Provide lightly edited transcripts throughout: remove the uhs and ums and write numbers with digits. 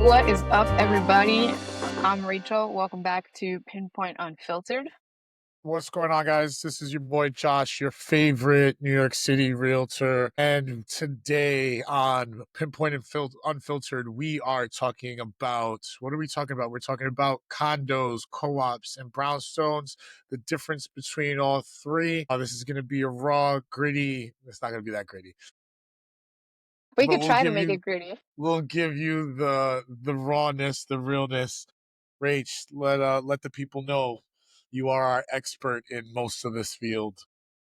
What is up, everybody? I'm Rachel. Welcome back to Pinpointe Unfiltered. What's going on, guys? This is your boy Josh, your favorite New York City realtor. And today on Pinpoint Unfiltered, we are talking about what are we talking about? We're talking about condos, co ops, and brownstones, the difference between all three. This is going to be a raw, gritty, it's not going to be that gritty, We but could try to make it gritty. we'll give you the rawness, the realness. Rach, let the people know you are our expert in most of this field.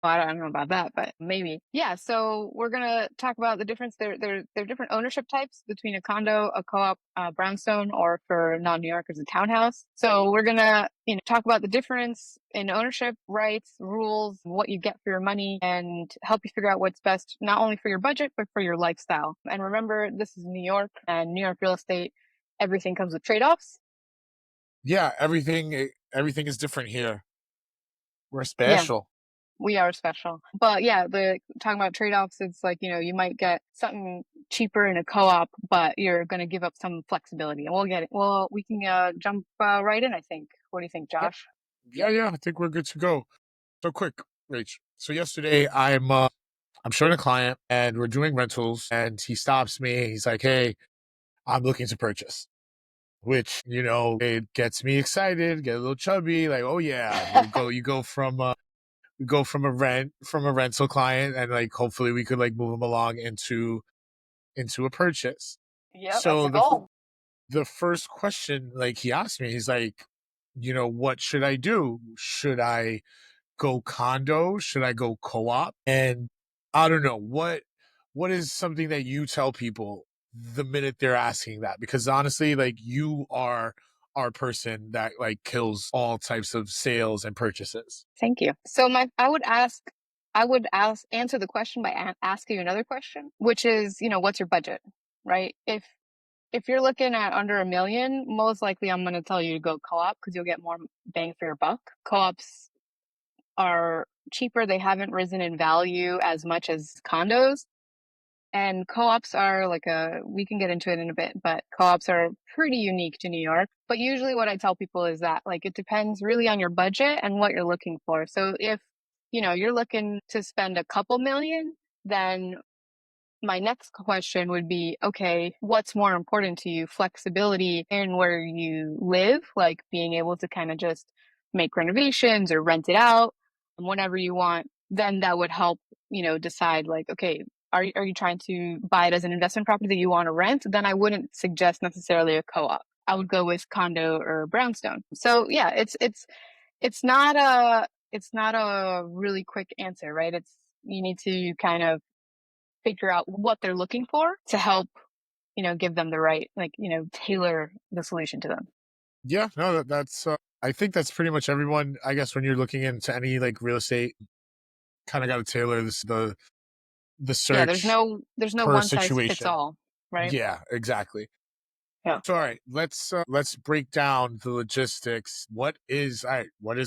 Well, I don't know about that, but maybe. Yeah, so we're gonna talk about the difference. There are different ownership types between a condo, a co-op, brownstone, or for non-New Yorkers, a townhouse. So we're gonna, talk about the difference in ownership rights, rules, what you get for your money, and help you figure out what's best, not only for your budget, but for your lifestyle. And remember, this is New York, and New York real estate, everything comes with trade-offs. Yeah, everything is different here. We're Yeah. special. We are special. But yeah, the talking about trade-offs, it's like, you might get something cheaper in a co-op, but you're going to give up some flexibility. And we'll get it. Well, we can jump right in, I think. What do you think, Yep. Josh? Yeah. I think we're good to go. So quick, Rach. So yesterday I'm showing a client and we're doing rentals and he stops me. He's like, "Hey, I'm looking to purchase." Which, it gets me excited, get a little chubby, like, "Oh yeah, you go from a rental client and like hopefully we could like move him along into a purchase." Yep, that's So the goal. the first question like he asked me, he's like, "What should I do? Should I go condo? Should I go co-op?" And I don't know what is something that you tell people the minute they're asking that, because honestly, like, you are our person that like kills all types of sales and purchases. Thank you. So I would answer the question by asking you another question, which is, what's your budget, right? If you're looking at under a million, most likely I'm going to tell you to go co-op because you'll get more bang for your buck. Co-ops are cheaper. They haven't risen in value as much as condos. And co-ops are we can get into it in a bit, but co-ops are pretty unique to New York. But usually what I tell people is that like it depends really on your budget and what you're looking for. So if, you're looking to spend a couple million, then my next question would be, okay, what's more important to you? Flexibility in where you live, like being able to kind of just make renovations or rent it out whenever you want. Then that would help, decide like, okay, are you trying to buy it as an investment property that you want to rent? Then I wouldn't suggest necessarily a co-op. I would go with condo or brownstone. So yeah, it's not a really quick answer, right? You need to kind of figure out what they're looking for to help, give them the right, tailor the solution to them. Yeah, no, that's I think that's pretty much everyone. I guess when you're looking into any like real estate, kind of got to tailor the Yeah, search there's no per one size fits situation. all, right? Yeah, exactly. Yeah. So all right, let's break down the logistics. What is a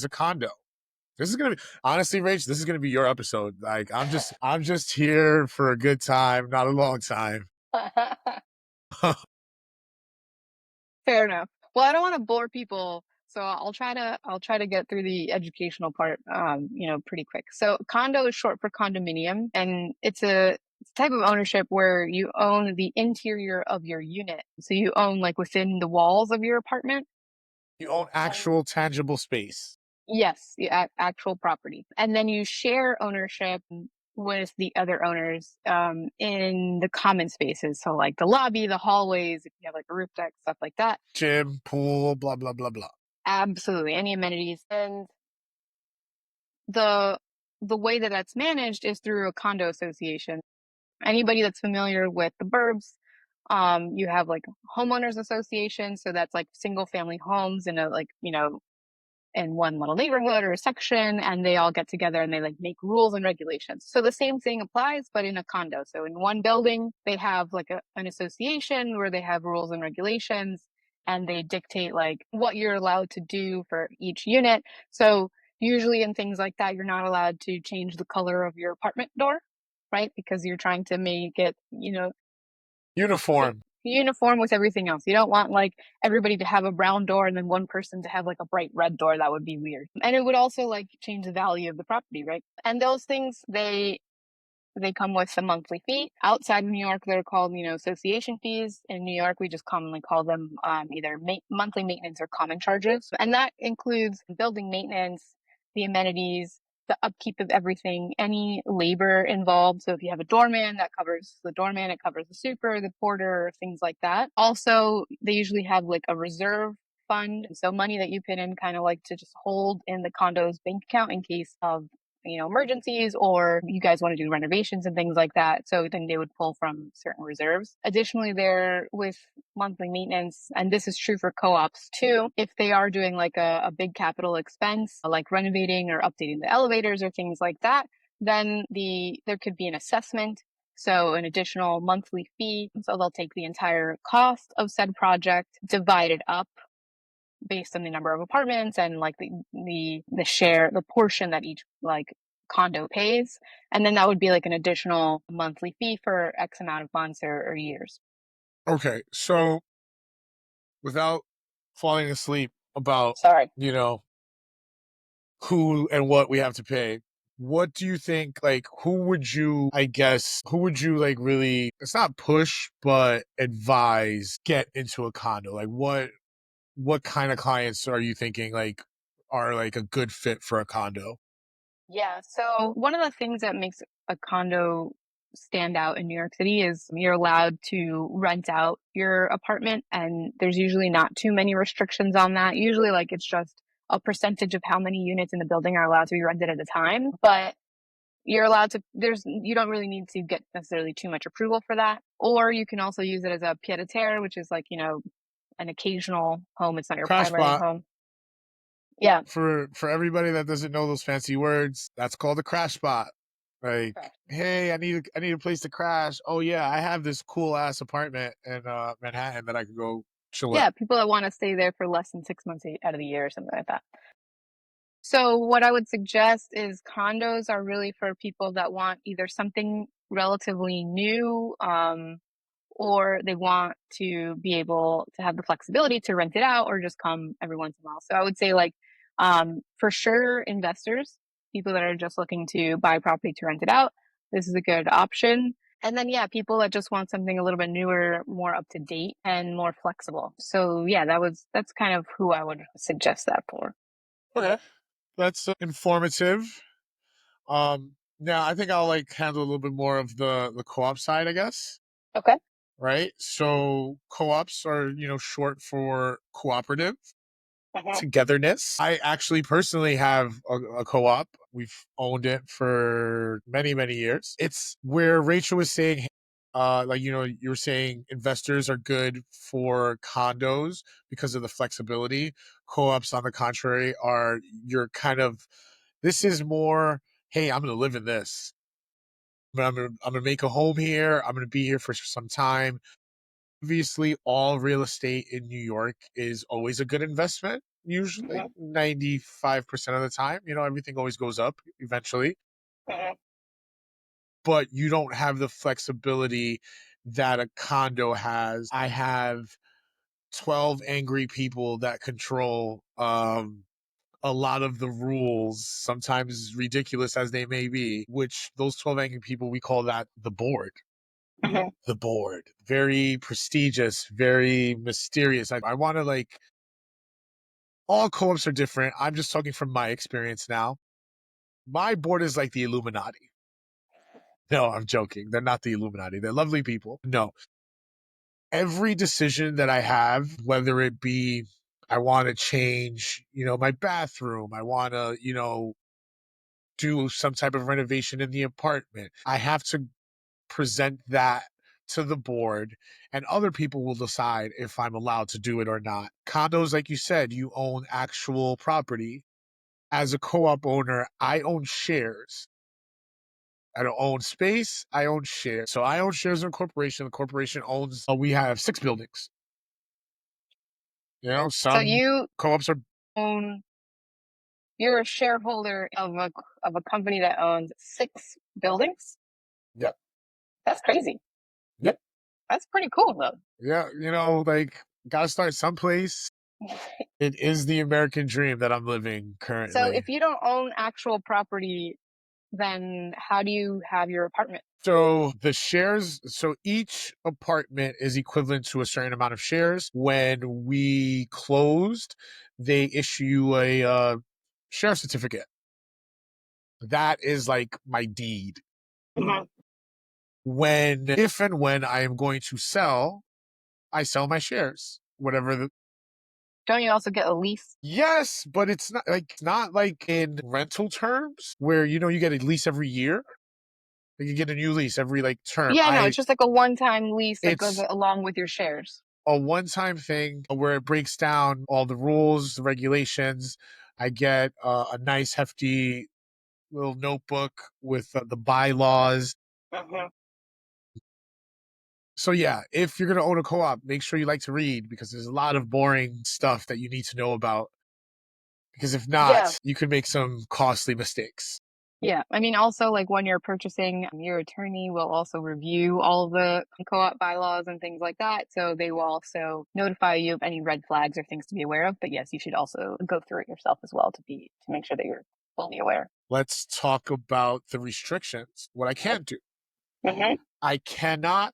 condo? This is gonna be honestly, Rach, this is gonna be your episode. Like, I'm just here for a good time, not a long time. Fair enough. Well, I don't want to bore people, so I'll try to get through the educational part, pretty quick. So condo is short for condominium, and it's a type of ownership where you own the interior of your unit. So you own like within the walls of your apartment. You own actual tangible space. Yes, the actual property. And then you share ownership with the other owners in the common spaces. So, like the lobby, the hallways, if you have like a roof deck, stuff like that. Gym, pool, blah blah blah blah. Absolutely, any amenities. And the the way that that's managed is through a condo association. Anybody that's familiar with the burbs, you have like homeowners association. So that's like single family homes in a in one little neighborhood or a section, and they all get together and they like make rules and regulations. So the same thing applies, but in a condo. So in one building, they have like an association where they have rules and regulations, and they dictate like what you're allowed to do for each unit. So usually in things like that, you're not allowed to change the color of your apartment door, right? Because you're trying to make it, Uniform. uniform with everything else. You don't want like everybody to have a brown door and then one person to have like a bright red door. That would be weird. And it would also like change the value of the property, right? And those things, they come with a monthly fee. Outside of New York, they're called, association fees. In New York, we just commonly call them either monthly maintenance or common charges. And that includes building maintenance, the amenities, the upkeep of everything, any labor involved. So if you have a doorman, that covers the doorman, it covers the super, the porter, things like that. Also, they usually have like a reserve fund. So money that you put in kind of like to just hold in the condo's bank account in case of emergencies or you guys want to do renovations and things like that. So then they would pull from certain reserves. Additionally, there with monthly maintenance, and this is true for co-ops too, if they are doing like a big capital expense, like renovating or updating the elevators or things like that, then there could be an assessment. So an additional monthly fee. So they'll take the entire cost of said project, divide it up based on the number of apartments and like the portion that each like condo pays, and then that would be like an additional monthly fee for X amount of months or years. Okay, so without falling asleep about, Sorry. you know, who and what we have to pay, what do you think, like, who would you like really, it's not push, but advise get into a condo? Like, what kind of clients are you thinking, like, are like a good fit for a condo? Yeah. So one of the things that makes a condo stand out in New York City is you're allowed to rent out your apartment, and there's usually not too many restrictions on that. Usually, like it's just a percentage of how many units in the building are allowed to be rented at a time. But you're allowed to, you don't really need to get necessarily too much approval for that. Or you can also use it as a pied a terre, which is like, an occasional home. It's not your Crash primary spot. home. Yeah. For everybody that doesn't know those fancy words, that's called a crash spot. Like, Correct. hey, I need a place to crash. Oh yeah, I have this cool ass apartment in Manhattan that I could go chill at. Yeah. People that want to stay there for less than 6 months out of the year or something like that. So what I would suggest is condos are really for people that want either something relatively new, or they want to be able to have the flexibility to rent it out or just come every once in a while. So I would say like for sure investors, people that are just looking to buy property to rent it out, this is a good option. And then yeah, people that just want something a little bit newer, more up to date and more flexible. So yeah, that's kind of who I would suggest that for. Okay, that's informative. Now I think I'll like handle a little bit more of the co-op side, I guess. Okay. Right. So co-ops are, short for cooperative Mhm. togetherness. I actually personally have a co-op. We've owned it for many, many years. It's where Rachel was saying, like, you were saying investors are good for condos because of the flexibility. Co-ops, on the contrary, are you're kind of, this is more, hey, I'm going to live in this. I'm gonna make a home here. I'm gonna be here for some time. Obviously, all real estate in New York is always a good investment. Usually, Mhm. 95% of the time, everything always goes up eventually, Mhm. but you don't have the flexibility that a condo has. I have 12 angry people that control a lot of the rules, sometimes ridiculous as they may be, which those 12 angry people, we call that the board. Mhm. The board. Very prestigious, very mysterious. I want to like, all co-ops are different. I'm just talking from my experience now. My board is like the Illuminati. No, I'm joking. They're not the Illuminati. They're lovely people. No. Every decision that I have, whether it be I want to change, my bathroom, I want to, do some type of renovation in the apartment, I have to present that to the board, and other people will decide if I'm allowed to do it or not. Condos, like you said, you own actual property. As a co-op owner, I own shares. I don't own space, I own shares. So I own shares in a corporation. The corporation owns, we have 6 buildings. So Some you co-ops are, own, you're a shareholder of a company that owns 6 buildings. yep, That's crazy. yep. That's pretty cool though. Yeah, like gotta start someplace. It is the American dream that I'm living So currently. if you don't own actual property, then how do you have your apartment? So each apartment is equivalent to a certain amount of shares. When we closed, they issue you a share certificate. That is like my deed. Mhm. If and when I am going to sell, I sell my shares. Whatever the Don't you also get a lease? Yes, but it's not like in rental terms where you get a lease every year. Like you get a new lease every like term. Yeah, no, I it's just like a one-time lease that goes It's along with your shares. a one-time thing where it breaks down all the rules, the regulations. I get a nice hefty little notebook with the bylaws. Mhm. So yeah, if you're gonna own a co-op, make sure you like to read because there's a lot of boring stuff that you need to know about. Because if Yeah. not, you could make some costly mistakes. Yeah. I mean, also, like when you're purchasing, your attorney will also review all the co-op bylaws and things like that. So they will also notify you of any red flags or things to be aware of. But yes, you should also go through it yourself as well to make sure that you're fully aware. Let's talk about the restrictions. What I can't do. Hmm. I cannot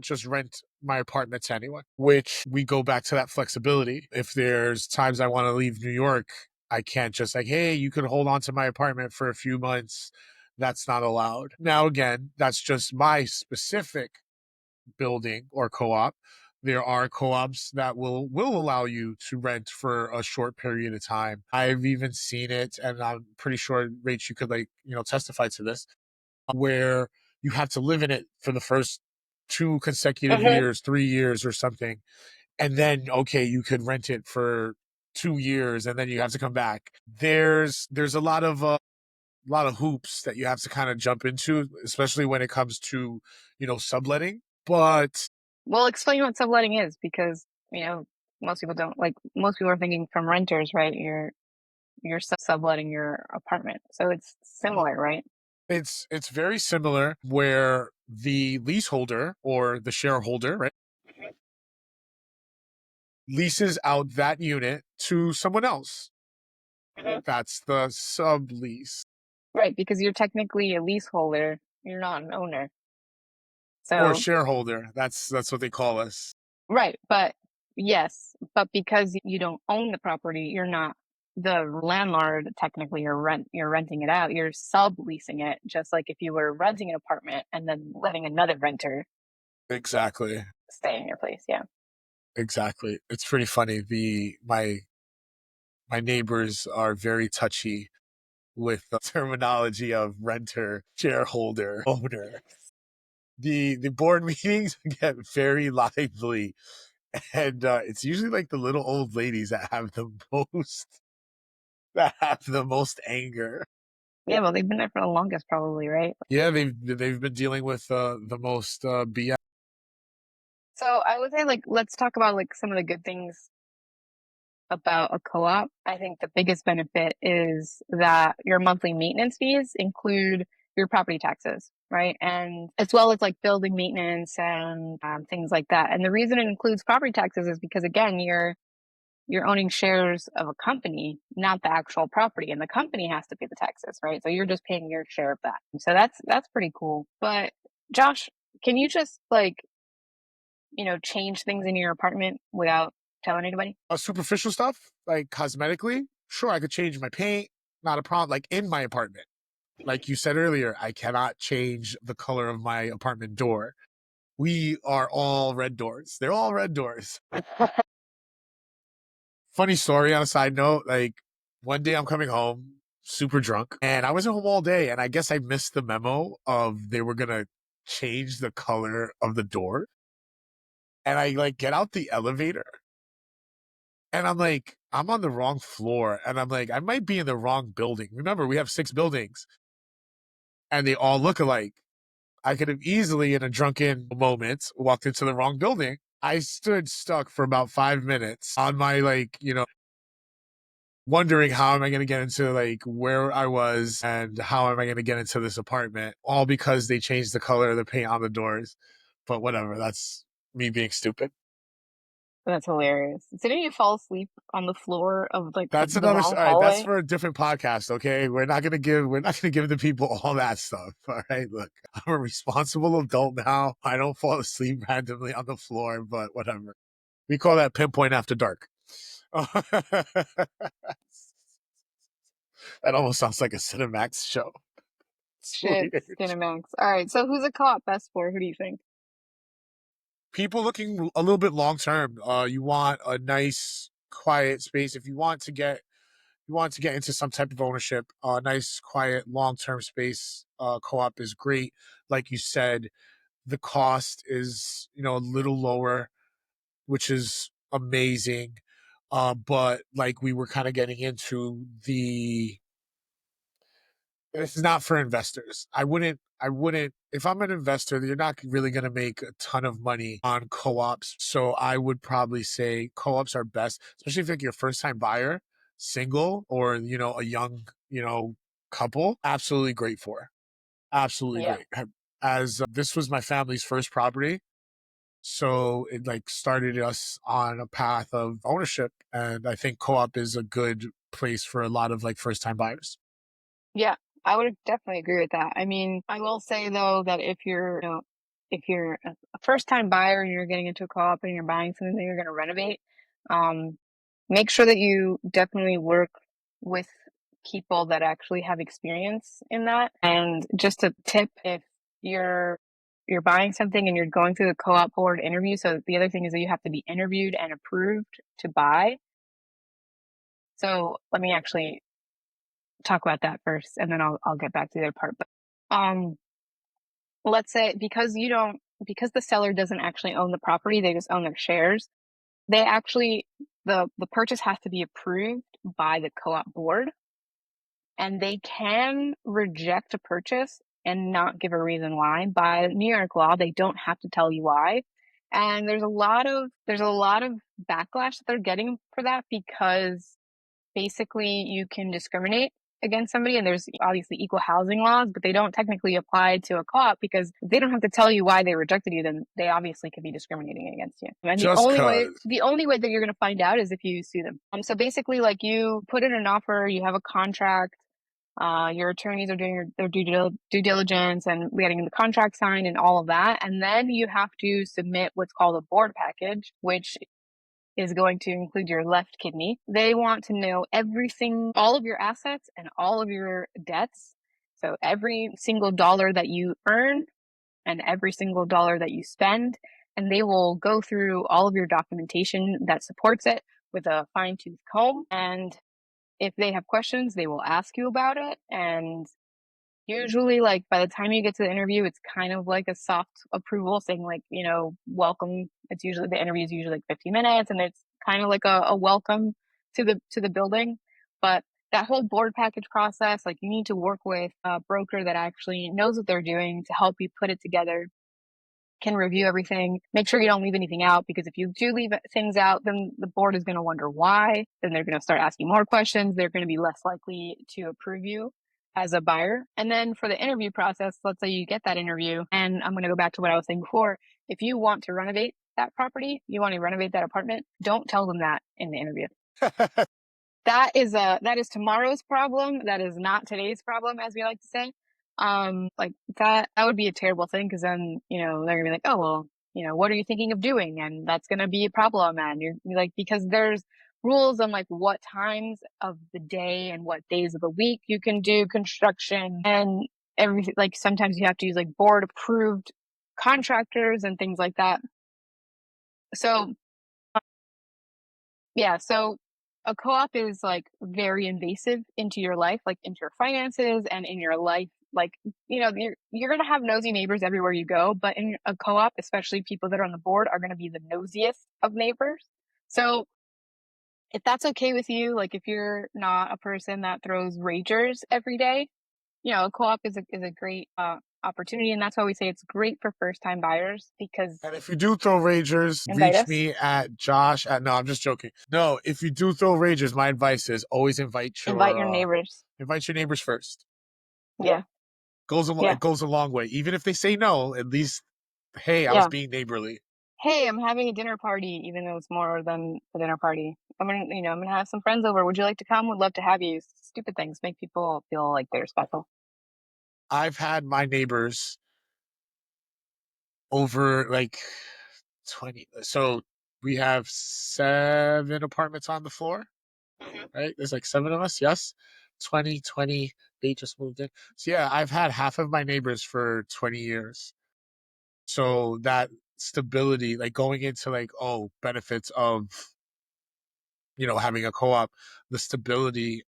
just rent my apartment to anyone, which we go back to that flexibility. If there's times I want to leave New York, I can't just like, hey, you could hold on to my apartment for a few months. That's not allowed. Now, again, that's just my specific building or co-op. There are co-ops that will allow you to rent for a short period of time. I've even seen it, and I'm pretty sure, Rach, you could testify to this, where you have to live in it for the first 2 consecutive years, 3 years or something. And then, okay, you could rent it for 2 years and then you have to come back. There's a lot of hoops that you have to kind of jump into, especially when it comes to, subletting. But Well, explain what subletting is because, you know, most people don't like most people are thinking from renters, right? You're subletting your apartment. So it's similar, right? it's very similar where the leaseholder or the shareholder, right, leases out that unit to someone else. Mhm. That's the sublease. Right, because you're technically a leaseholder, you're not an owner. Or So, shareholder. That's what they call us. right, but yes, but because you don't own the property, you're not the landlord technically you're renting it out. You're subleasing it, just like if you were renting an apartment and then letting another renter Exactly. stay in your place. Yeah. Exactly. It's pretty funny. My neighbors are very touchy with the terminology of renter, shareholder, owner. The board meetings get very lively, and it's usually like the little old ladies most that have the most anger. Yeah, well, they've been there for the longest probably, right? Yeah, they've been dealing with the most BS. So I would say like let's talk about like some of the good things about a co-op. I think the biggest benefit is that your monthly maintenance fees include your property taxes, right? And as well as like building maintenance and things like that. And the reason it includes property taxes is because again, you're owning shares of a company, not the actual property, and the company has to pay the taxes, right? So you're just paying your share of that. So that's pretty cool. But Josh, can you just like change things in your apartment without telling anybody? Superficial stuff like cosmetically, sure, I could change my paint, not a problem. Like in my apartment, like you said earlier, I cannot change the color of my apartment door. We are all red doors. They're all red doors. Funny story on a side note, like one day I'm coming home super drunk and I wasn't home all day. And I guess I missed the memo of they were going to change the color of the door. And I like get out the elevator and I'm like, I'm on the wrong floor. And I'm like, I might be in the wrong building. Remember, we have 6 buildings and they all look alike. I could have easily, in a drunken moment, walked into the wrong building. I stood stuck for about 5 minutes on my, wondering how am I going to get into like where I was and how am I going to get into this apartment, all because they changed the color of the paint on the doors. but whatever. That's me being stupid. That's hilarious. Didn't you fall asleep on the floor of like That's the another. wrong All right, that's hallway? for a different podcast. Okay, we're not gonna give the people all that stuff. All right, look, I'm a responsible adult now. I don't fall asleep randomly on the floor, but whatever. We call that pinpoint after dark. That almost sounds like a Cinemax show. It's Shit, weird. Skinamax. All right, so who's a co-op best for? Who do you think? People looking a little bit long term. You want a nice, quiet space. If you want to get into some type of ownership, a nice, quiet, long term space. Co-op is great. Like you said, the cost is a little lower, which is amazing. But like we were kind of getting into the this is not for investors. I wouldn't if I'm an investor, you're not really going to make a ton of money on co-ops. So I would probably say co-ops are best, especially if you're like your first time buyer, single or a young, couple. Absolutely great for. Absolutely Yeah. great. As this was my family's first property, so it like started us on a path of ownership, and I think co-op is a good place for a lot of like first time buyers. Yeah, I would definitely agree with that. I mean, I will say though that if you're a first time buyer and you're getting into a co-op and you're buying something that you're going to renovate, um, make sure that you definitely work with people that actually have experience in that. And just a tip, if you're you're buying something and you're going through the co-op board interview, so the other thing is that you have to be interviewed and approved to buy. So let me actually talk about that first, and then I'll get back to the other part. But um, let's say because the seller doesn't actually own the property, they just own their shares. They actually the purchase has to be approved by the co-op board, and they can reject a purchase and not give a reason why. By New York law, they don't have to tell you why. And there's a lot of backlash that they're getting for that because basically you can discriminate against somebody, and there's obviously equal housing laws, but they don't technically apply to a co-op because if they don't have to tell you why they rejected you, then they obviously could be discriminating against you. And Just cause. the only way that you're going to find out is if you sue them. So basically, like, you put in an offer, you have a contract, your attorneys are doing their due diligence and getting the contract signed and all of that, and then you have to submit what's called a board package, which is going to include your left kidney. They want to know everything, all of your assets and all of your debts. So every single dollar that you earn and every single dollar that you spend. And they will go through all of your documentation that supports it with a fine tooth comb. And if they have questions, they will ask you about it. And usually, like, by the time you get to the interview, it's kind of like a soft approval saying, like, welcome. It's usually the interview is usually like 50 minutes, and it's kind of like a welcome to the building. But that whole board package process, like, you need to work with a broker that actually knows what they're doing to help you put it together, can review everything, make sure you don't leave anything out, because if you do leave things out, then the board is going to wonder why. Then they're going to start asking more questions. They're going to be less likely to approve you as a buyer. And then for the interview process, let's say you get that interview, and I'm going to go back to what I was saying before. If you want to renovate that property, you want to renovate that apartment, don't tell them that in the interview. That is tomorrow's problem. That is not today's problem, as we like to say. Like, that would be a terrible thing, because then they're gonna be like, oh well, what are you thinking of doing? And that's gonna be a problem. And you're like, because there's rules on like what times of the day and what days of the week you can do construction and everything. Like, sometimes you have to use like board approved contractors and things like that. So yeah, so a co-op is like very invasive into your life, like into your finances and in your life. Like, you're gonna have nosy neighbors everywhere you go, but in a co-op, especially people that are on the board are gonna be the nosiest of neighbors. So if that's okay with you, like if you're not a person that throws ragers every day, a co-op is a great opportunity, and that's why we say it's great for first time buyers because And if you do throw ragers, invite reach us, me at Josh at no, I'm just joking. No, if you do throw ragers, my advice is always invite your neighbors. invite your neighbors first. Yeah, It yeah. goes a long way. Even if they say no, at least Hey, I was Yeah. being neighborly. Hey, I'm having a dinner party, even though it's more than a dinner party. I'm gonna have some friends over. Would you like to come? Would love to have you. Stupid things make people feel like they're special. I've had my neighbors over like 20. So we have 7 apartments on the floor, right? There's like 7 of us. Yes. 2020. They just moved in. So yeah, I've had half of my neighbors for 20 years. So that stability, like going into like, oh, benefits of, having a co-op, the stability,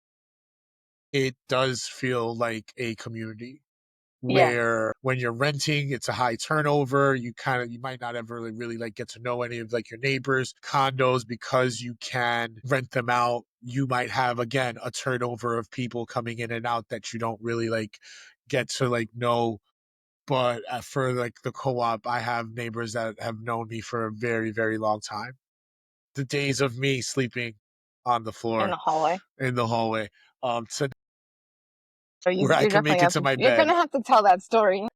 it does feel like a community Yeah, where when you're renting, it's a high turnover. You might not ever really like get to know any of like your neighbors. Condos, because you can rent them out, you might have again a turnover of people coming in and out that you don't really like get to like know. But for like the co-op, I have neighbors that have known me for a very, very long time. The days of me sleeping on the in floor the hallway. in the hallway, to So where I you're can definitely make it have to to. my You're bed. gonna have to tell that story.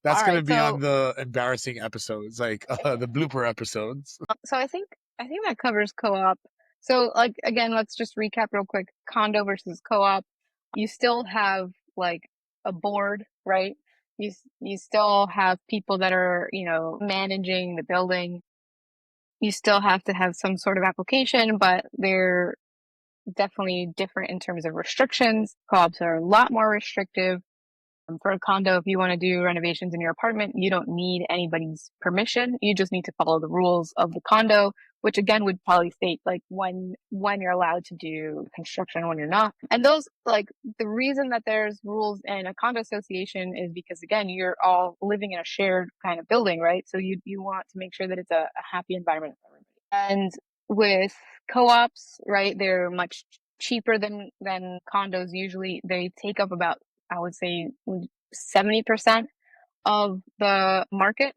That's All gonna right. be on the embarrassing episodes, like the blooper episodes. So I think that covers co-op. So like again, let's just recap real quick. Condo versus co-op. You still have like a board, right? You still have people that are, managing the building. You still have to have some sort of application, but they're definitely different in terms of restrictions. Co-ops are a lot more restrictive. For a condo, if you want to do renovations in your apartment, you don't need anybody's permission. You just need to follow the rules of the condo, which again would probably state like when you're allowed to do construction, when you're not. And those like the reason that there's rules in a condo association is because again, you're all living in a shared kind of building, right? So you want to make sure that it's a happy environment for everybody. And with co-ops, right, they're much cheaper than condos usually. They take up about I would say 70% of the market.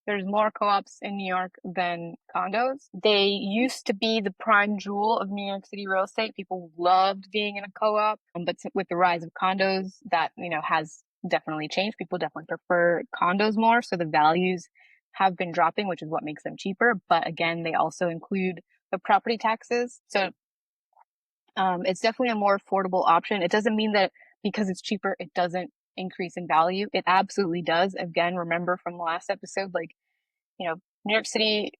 There's more co-ops in New York than condos. They used to be the prime jewel of New York City real estate. People loved being in a co-op, but with the rise of condos, that has definitely changed. People definitely prefer condos more, so the values have been dropping, which is what makes them cheaper. But again, they also include the property taxes. So it's definitely a more affordable option. It doesn't mean that because it's cheaper, it doesn't increase in value. It absolutely does. Again, remember from the last episode, like, New York City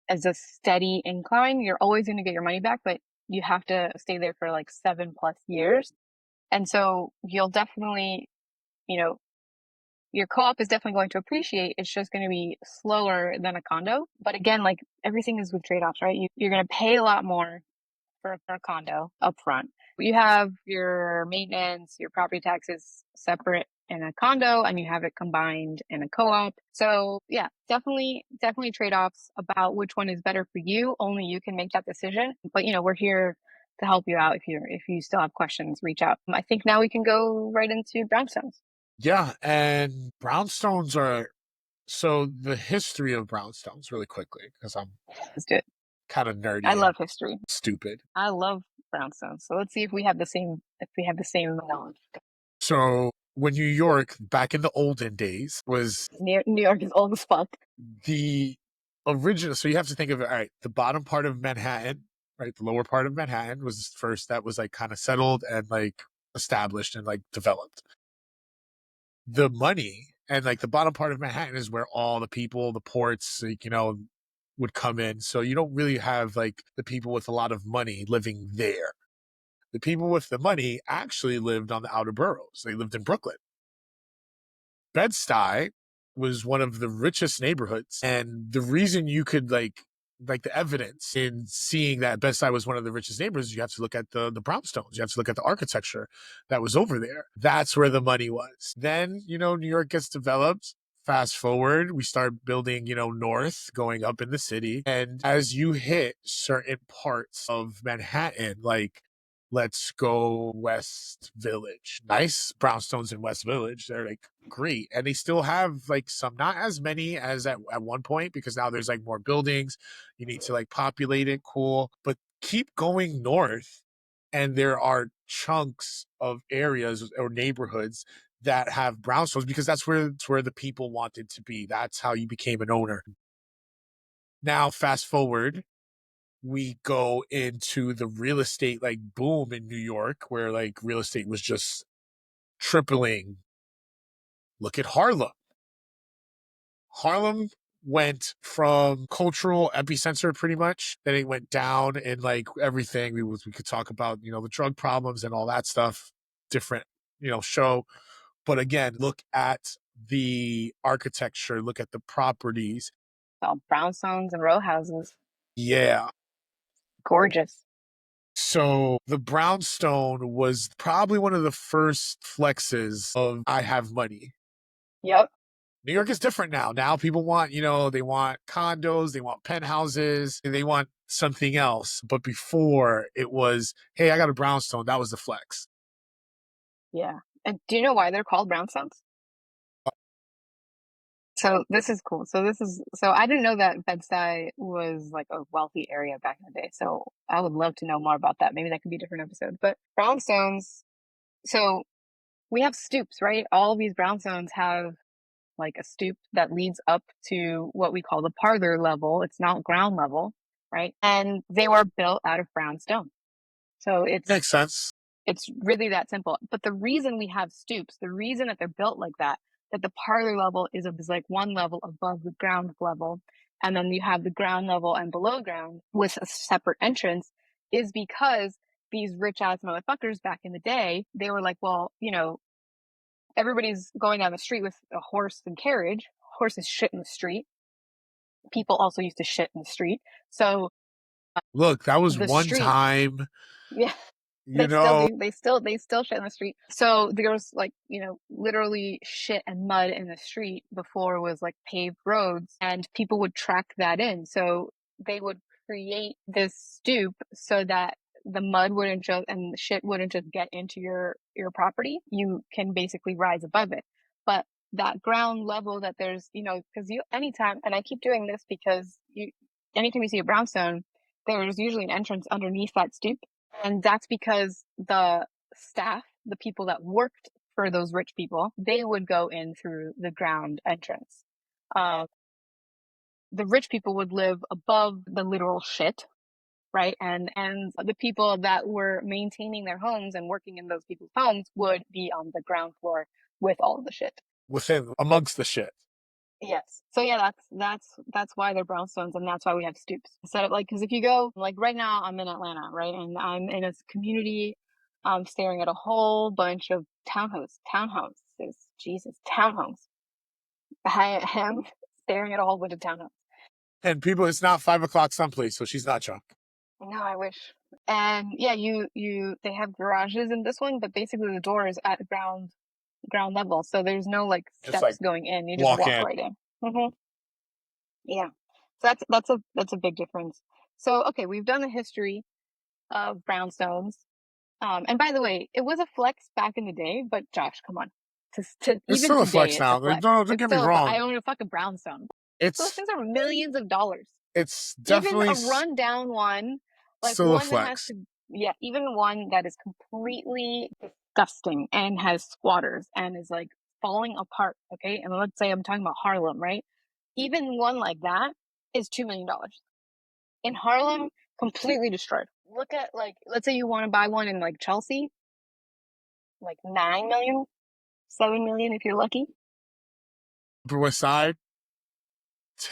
is a steady incline. You're always going to get your money back, but you have to stay there for like 7+ years. And so you'll definitely, you know, your co-op is definitely going to appreciate. It's just going to be slower than a condo. But again, like everything is with trade-offs, right? You're going to pay a lot more for a condo upfront. You have your maintenance, your property taxes separate in a condo and you have it combined in a co-op. So yeah, definitely trade-offs about which one is better for you. Only you can make that decision. But we're here to help you out if you still have questions, reach out. I think now we can go right into brownstones. Yeah, and brownstones are so the history of brownstones really quickly because I'm Let's do it. kind of I nerdy and love history. stupid. I love brownstones. So let's see if we have the same knowledge. So when New York back in the olden days was New York is old as fuck. the original, so you have to think of it. All right, the bottom part of Manhattan, right, the lower part of Manhattan was first that was like kind of settled and like established and like developed. The money and like the bottom part of Manhattan is where all the people, the ports, like, would come in. So you don't really have like the people with a lot of money living there. The people with the money actually lived on the outer boroughs. They lived in Brooklyn. Bed-Stuy was one of the richest neighborhoods. And the reason you could like the evidence in seeing that Bed-Stuy was one of the richest neighborhoods, you have to look at the brownstones. You have to look at the architecture that was over there. That's where the money was. Then, New York gets developed. Fast forward, we start building, north, going up in the city. And as you hit certain parts of Manhattan, like let's go West Village. Nice brownstones in West Village. They're like great. And they still have like some, not as many as at one point, because now there's like more buildings. You need to like populate it. Cool. But keep going north, and there are chunks of areas or neighborhoods that have brownstones because it's where the people wanted to be. That's how you became an owner. Now, fast forward, we go into the real estate like boom in New York, where like real estate was just tripling. Look at Harlem. Harlem went from cultural epicenter pretty much. Then it went down in like everything. We could talk about, the drug problems and all that stuff. Different, show. But again, look at the architecture, look at the properties. All brownstones and row houses. Yeah. Gorgeous. So the brownstone was probably one of the first flexes of I have money. Yep. New York is different now. Now people want, they want condos, they want penthouses, they want something else. But before it was, hey, I got a brownstone. That was the flex. Yeah. And do you know why they're called brownstones? So this is cool. So I didn't know that Bed-Stuy was like a wealthy area back in the day. So I would love to know more about that. Maybe that could be a different episode. But brownstones, so we have stoops, right? All of these brownstones have like a stoop that leads up to what we call the parlor level. It's not ground level, right? And they were built out of brownstone. So Makes sense. it's really that simple. But the reason we have stoops, the reason that they're built like that the parlor level is like one level above the ground level, and then you have the ground level and below ground with a separate entrance, is because these rich ass motherfuckers back in the day, they were like, well, everybody's going down the street with a horse and carriage. Horses shit in the street. People also used to shit in the street. So Look, that was the one street, time, yeah, you they still know, do. They still shit in the street. So there was like, literally shit and mud in the street before it was like paved roads, and people would track that in. So they would create this stoop so that the mud wouldn't just and the shit wouldn't just get into your property. You can basically rise above it. But that ground level that there's, because you anytime, and I keep doing this because anytime you see a brownstone, there's usually an entrance underneath that stoop, and that's because the staff, the people that worked for those rich people, they would go in through the ground entrance. Uh, the rich people would live above the literal shit, right? And the people that were maintaining their homes and working in those people's homes would be on the ground floor with all of the shit. within amongst the shit. Yes. So yeah, that's why they're brownstones, and that's why we have stoops. Instead of like, because if you go like right now, I'm in Atlanta, right, and I'm in a community, I'm staring at a whole bunch of townhouses. Jesus, townhomes. I am staring at a whole bunch of townhomes. And people, it's not 5 o'clock someplace, so she's not drunk. No, I wish. And yeah, they have garages in this one, but basically the door is at ground level, so there's no like Just like steps going in. You just walk walk in. right in. Yeah. So that's a big difference. So okay, we've done the history of brownstones. And by the way, it was a flex back in the day, but Josh, come on. To It's even still a today, flex it's a now. flex. Don't It's get me still I wrong. own a fucking brownstone. Those It's things are millions of dollars. it's Even definitely a rundown one, like still a one that has flex. to, yeah, even one that is completely disgusting and has squatters and is like falling apart. Okay. And let's say I'm talking about Harlem, right? Even one like that is $2 million. In Harlem, completely destroyed. Look at like, let's say you want to buy one in like Chelsea, like 9 million, 7 million if you're lucky. Upper West Side,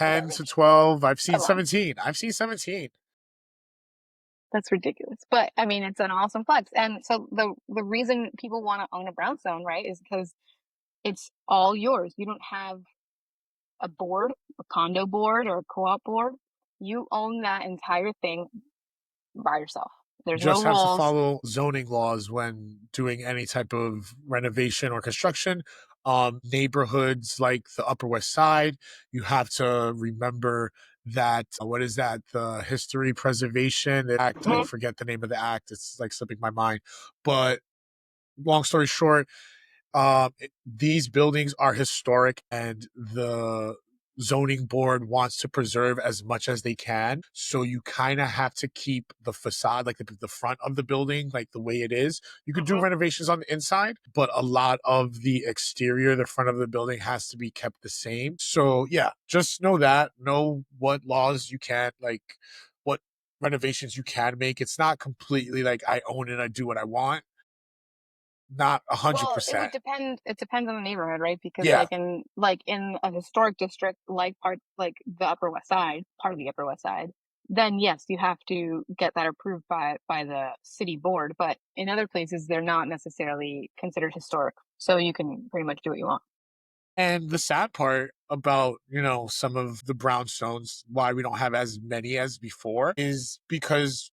Yeah, 10 to 12. I've seen come on. 17. I've seen 17. That's ridiculous. But I mean, it's an awesome flex. And so the reason people want to own a brownstone, right, is because it's all yours. You don't have a board, a condo board or a co-op board. You own that entire thing by yourself. There's no Just have to rules. follow zoning laws when doing any type of renovation or construction. Neighborhoods like the Upper West Side, you have to remember that what is that? The History Preservation Act. I Mhm. forget the name of the act. It's like slipping my mind. But long story short, these buildings are historic, and zoning board wants to preserve as much as they can. So you kind of have to keep the facade, like the front of the building, like the way it is. You could do Mhm. renovations on the inside, but a lot of the exterior, the front of the building has to be kept the same. So yeah, just know that, know what laws you can, like what renovations you can make. It's not completely like I own it, I do what I want. Not a hundred Well, it would percent. depend. It depends on the neighborhood, right? Because Yeah. like in a historic district, like the Upper West Side, part of the Upper West Side, then yes, you have to get that approved by the city board. But in other places, they're not necessarily considered historic, so you can pretty much do what you want. And the sad part about, some of the brownstones, why we don't have as many as before, is because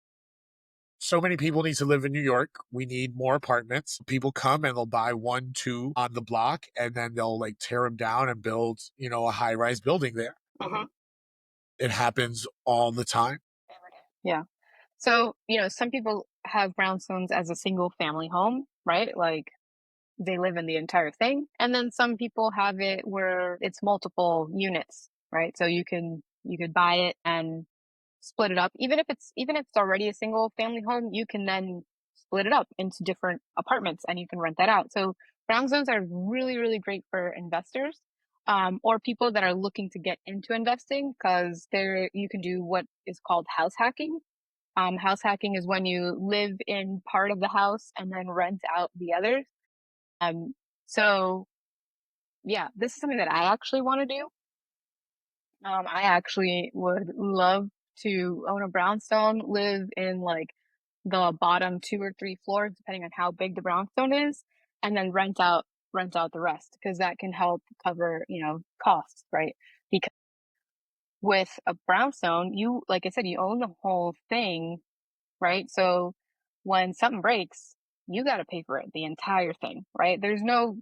so many people need to live in New York. We need more apartments. People come and they'll buy one, two on the block, and then they'll like tear them down and build, a high rise building there. Mhm. It happens all the time. Yeah. So, some people have brownstones as a single family home, right? Like they live in the entire thing. And then some people have it where it's multiple units, right? So you could buy it and split it up. Even if it's already a single family home, you can then split it up into different apartments and you can rent that out. So brownstones are really, really great for investors. Or people that are looking to get into investing because there you can do what is called house hacking. House hacking is when you live in part of the house and then rent out the others. Um, so yeah, this is something that I actually want to do. I actually would love to own a brownstone, live in like the bottom two or three floors, depending on how big the brownstone is, and then rent out the rest because that can help cover, costs, right? Because with a brownstone, you, like I said, you own the whole thing, right? So when something breaks, you got to pay for it, the entire thing, right? There's no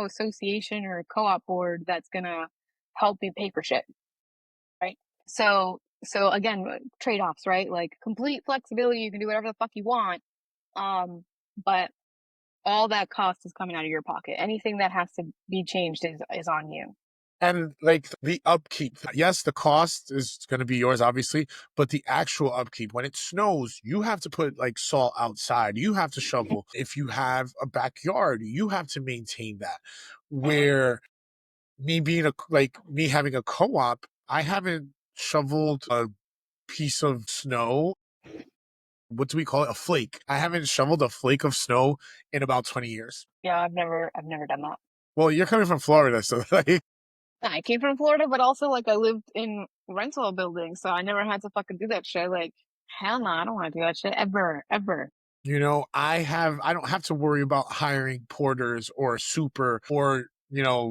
association or co-op board that's gonna help you pay for shit, right? So again, trade-offs, right? Like complete flexibility, you can do whatever the fuck you want. But all that cost is coming out of your pocket. Anything that has to be changed is on you. And like the upkeep, yes, the cost is going to be yours, obviously, but the actual upkeep, when it snows, you have to put like salt outside, you have to shovel. If you have a backyard, you have to maintain that. Mhm. Where me having a co op, I haven't shoveled a piece of snow. What do we call it? A flake. I haven't shoveled a flake of snow in about 20 years. Yeah, I've never done that. Well, you're coming from Florida, so like, I came from Florida, but also like I lived in rental buildings, so I never had to fucking do that shit. Like, hell no, I don't want to do that shit ever, ever. I don't have to worry about hiring porters or super or,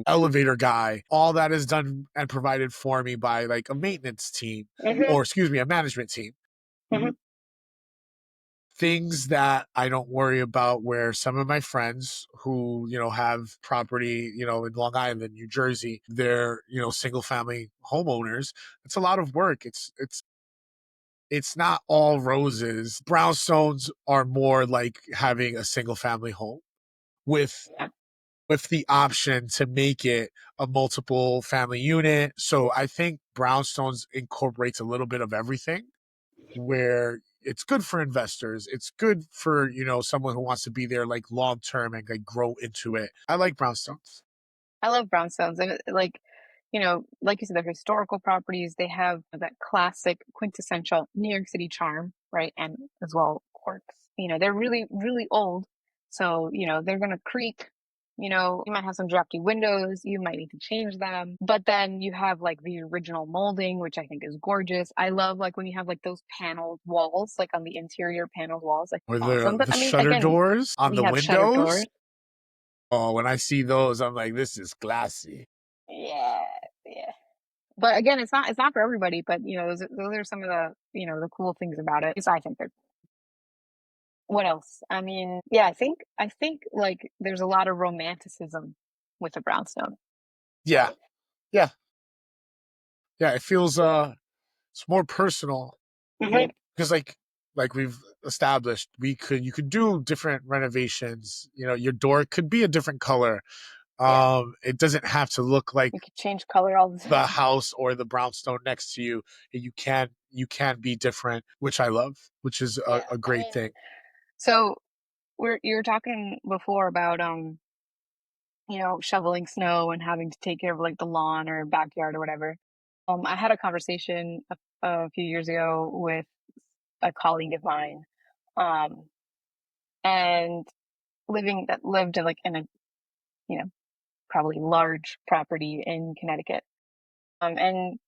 elevator guy. All that is done and provided for me by like a maintenance team Hmm. or excuse me, a management team. Hmm. Things that I don't worry about where some of my friends who, have property, in Long Island, New Jersey, they're, single family homeowners. It's a lot of work. It's not all roses. Brownstones are more like having a single family home with Yeah. with the option to make it a multiple family unit. So I think brownstones incorporates a little bit of everything where it's good for investors. It's good for, someone who wants to be there like long term and like grow into it. I like brownstones. I love brownstones. And like, like you said, they're historical properties. They have that classic quintessential New York City charm, right? And as well, quirks. They're really, really old. So, they're going to creak. You might have some drafty windows. You might need to change them. But then you have like the original molding, which I think is gorgeous. I love like when you have like those paneled walls, like on the interior paneled walls, like Or awesome. But the I mean, shutter again, doors on we the have shutter windows. doors. Oh, when I see those, I'm like, this is classy. Yeah. Yeah. But again, it's not for everybody. But those are some of the the cool things about it. I think they're. What else? I mean, yeah, I think like there's a lot of romanticism with a brownstone. Yeah. Yeah. Yeah. It feels it's more personal Hmm. because like we've established, you could do different renovations. Your door could be a different color. Yeah. It doesn't have to look like You could change color all the the time. house or the brownstone next to you. You can be different, which I love, which is Yeah. a I great mean, thing. so you were talking before about shoveling snow and having to take care of like the lawn or backyard or whatever. I had a conversation a few years ago with a colleague of mine, um, and lived in like in a you know probably large property in Connecticut. And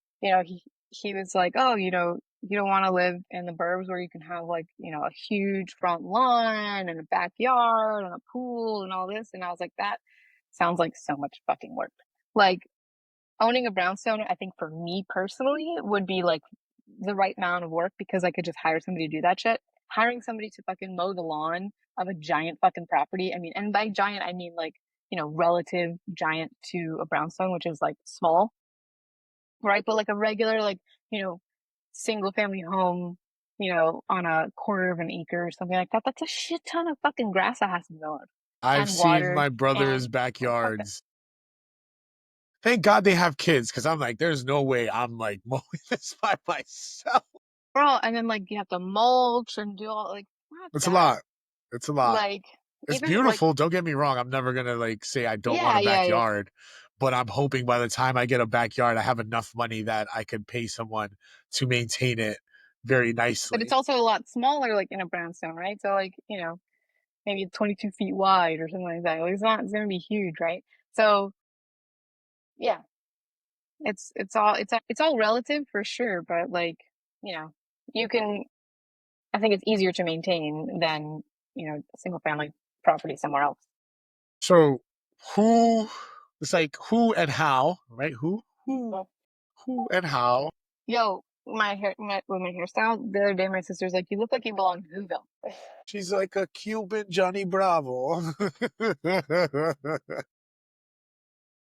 he was like, oh, you don't want to live in the burbs where you can have like a huge front lawn and a backyard and a pool and all this. And I was like, that sounds like so much fucking work. Like owning a brownstone, I think for me personally would be like the right amount of work because I could just hire somebody to do that shit. Hiring somebody to fucking mow the lawn of a giant fucking property. I mean, and by giant, I mean like, relative giant to a brownstone, which is like small, right? But like a regular, like, you know, single family home, on a quarter of an acre or something like that, that's a shit ton of fucking grass that has to be mowed I've and seen watered my brother's and fuck that. backyards. Thank God they have kids, because I'm like, there's no way I'm like mowing this by myself. Bro, and then like you have to mulch and do all like fuck It's a that. lot. It's a lot. Like It's even like beautiful. Don't get me wrong. I'm never gonna like say I don't want yeah, a yeah, yeah. backyard, but I'm hoping by the time I get a backyard, I have enough money that I could pay someone to maintain it very But it's nicely. also a lot smaller like in a brownstone, right? So like, maybe 22 feet wide or something like that. Like, it's gonna be huge, right? So yeah, it's all relative for sure, but like, you know, you can I think it's easier to maintain than, a single family property somewhere else. So who it's like who and how, right? Well, Who and how. yo, with my hairstyle, the other day my sister's like, you look like you belong in Whoville. She's like a Cuban Johnny Bravo.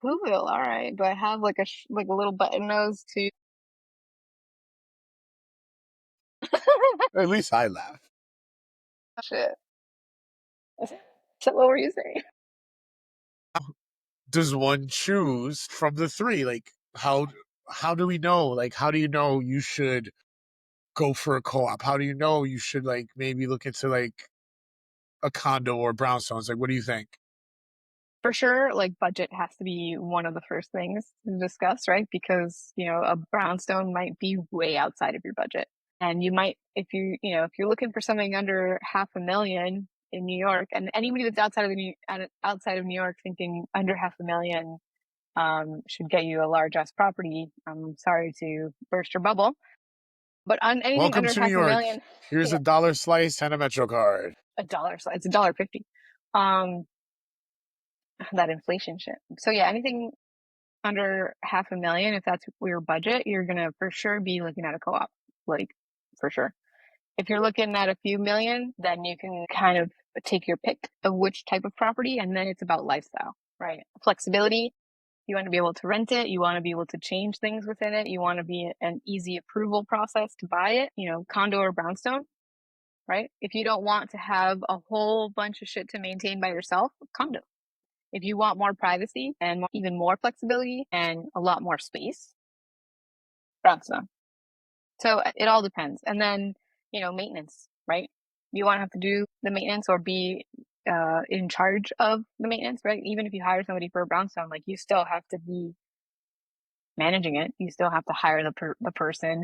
Whoville, all right. Do I have like like a little button nose too? At least I laugh. Shit. So what were you saying? Does one choose from the three? Like how do we know? Like how do you know you should go for a co-op? How do you know you should like maybe look into like a condo or brownstones? Like what do you think? For sure, like budget has to be one of the first things to discuss, right? Because, a brownstone might be way outside of your budget. And you might, if you're looking for something under 500,000 in New York, and anybody that's outside of New York thinking under 500,000 should get you a large ass property. I'm sorry to burst your bubble, but on anything Welcome under to New half a York. million, Here's a yeah, dollar slice and a Metro card. a dollar. So it's $1.50. Um, that inflation shit. So yeah, anything under 500,000, if that's your budget, you're gonna for sure be looking at a co-op, like for sure. If you're looking at a few million, then you can kind of take your pick of which type of property, and then it's about lifestyle, right? Flexibility. You want to be able to rent it. You want to be able to change things within it. You want to be an easy approval process to buy it, condo or brownstone, right? If you don't want to have a whole bunch of shit to maintain by yourself, condo. If you want more privacy and even more flexibility and a lot more space, brownstone. So it all depends. And then, maintenance, right? You want to have to do the maintenance or be in charge of the maintenance, right? Even if you hire somebody for a brownstone, like you still have to be managing it. You still have to hire the person,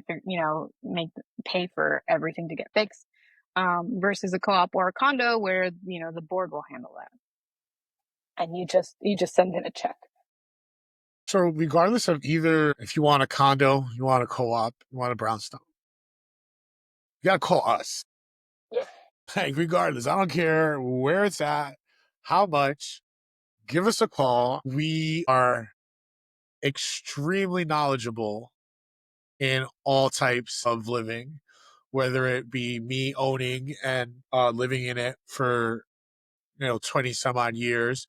make pay for everything to get fixed. Versus a co-op or a condo where the board will handle that, and you just send in a check. So regardless of either if you want a condo, you want a co-op, you want a brownstone, you gotta call us. Yeah. Like regardless, I don't care where it's at, how much, give us a call. We are extremely knowledgeable in all types of living, whether it be me owning and living in it for 20 some odd years,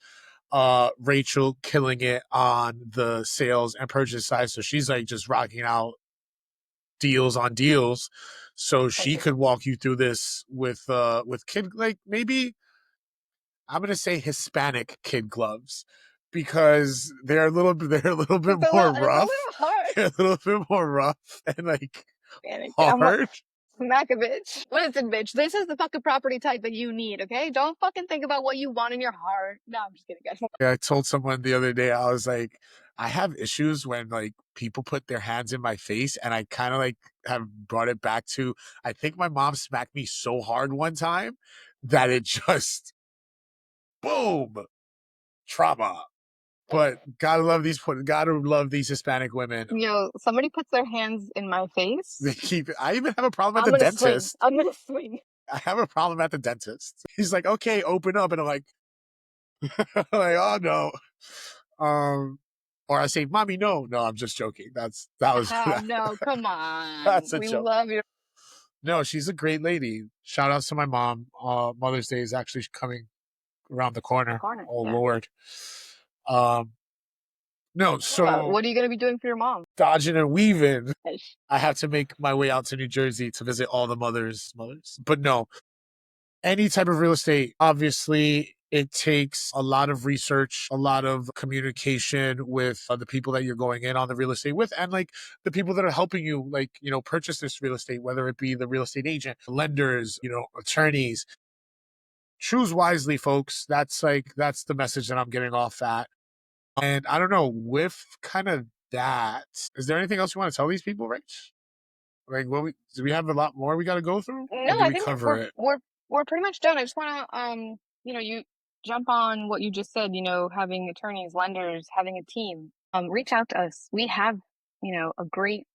Rachel killing it on the sales and purchase side. So she's like just rocking out deals on deals. So Thank she you. could walk you through this with kid, like maybe I'm gonna say Hispanic kid gloves, because they're a little bit more it's a rough. little hard. They're a little bit more rough and like Man, I'm a hard. smack a bitch. Listen, bitch, this is the fucking property type that you need, okay? Don't fucking think about what you want in your heart. No, I'm just kidding, guys. Yeah, I told someone the other day, I was like, I have issues when like people put their hands in my face, and I kind of like have brought it back to, I think my mom smacked me so hard one time that it just boom, trauma. But gotta love these Hispanic women. Somebody puts their hands in my They face. keep I even have a problem at I'm the gonna swing. dentist. I'm gonna swing. I have a problem at the dentist. He's like, okay, open up. And I'm like, like, oh no. Um, or I say, mommy, no. No, I'm just joking. No, come on. That's a We joke. love your No, she's a great lady. Shout outs to my mom. Mother's Day is actually coming around the corner. corner. Oh Yeah. Lord. Um, no, so What are you gonna be doing for your mom? dodging and weaving. Ish. I have to make my way out to New Jersey to visit all the mothers. But no, any type of real estate, obviously, it takes a lot of research, a lot of communication with the people that you're going in on the real estate with, and like the people that are helping you, like, purchase this real estate, whether it be the real estate agent, lenders, attorneys. Choose wisely, folks. That's the message that I'm getting off at. And I don't know, with kind of that, is there anything else you want to tell these people, Rich? Like, do we have a lot more we got to go through, or No, do I we think cover it? we're pretty much done. I just wanna you jump on what you just said, having attorneys, lenders, having a team. Reach out to us. We have, a great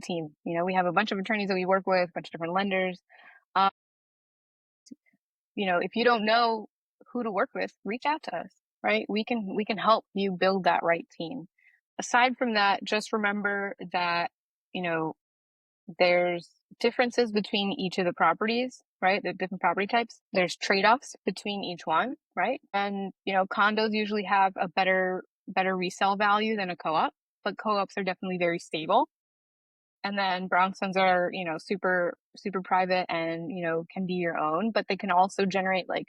team. We have a bunch of attorneys that we work with, a bunch of different lenders. Um, if you don't know who to work with, reach out to us, right? We can help you build that right team. Aside from that, just remember that, you know, there's differences between each of the properties, right? The different property types. There's trade-offs between each one, right? And, condos usually have a better resale value than a co-op, but co-ops are definitely very stable. And then brownstones are, super, super private and, can be your own, but they can also generate like,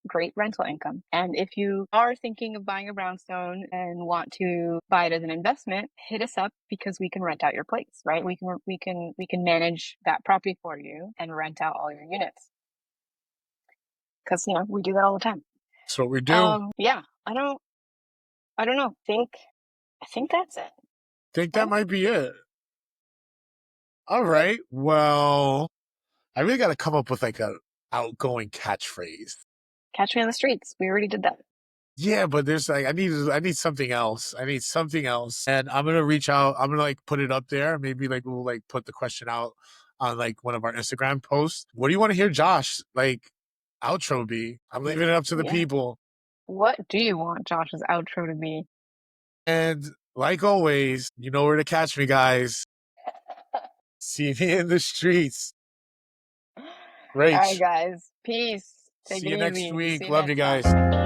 great rental income. And if you are thinking of buying a brownstone and want to buy it as an investment, hit us up because we can rent out your place, right? We can manage that property for you and rent out all your units. Because, we do that all the time. That's what we do. Yeah, I don't know. I think that's it, Think that right? might be it. All right. Well, I really got to come up with like a outgoing catchphrase. Catch me on the streets. We already did that. Yeah, but there's like I need something else. I need something else. And I'm gonna reach out. I'm gonna like put it up there. Maybe like we'll like put the question out on like one of our Instagram posts. What do you want to hear Josh like outro be? I'm leaving it up to the Yeah. people. What do you want Josh's outro to be? And like always, you know where to catch me, guys. See me in the streets. All right, Rach. guys. Peace. Take See it you next easy. week. See you Love you next guys. time.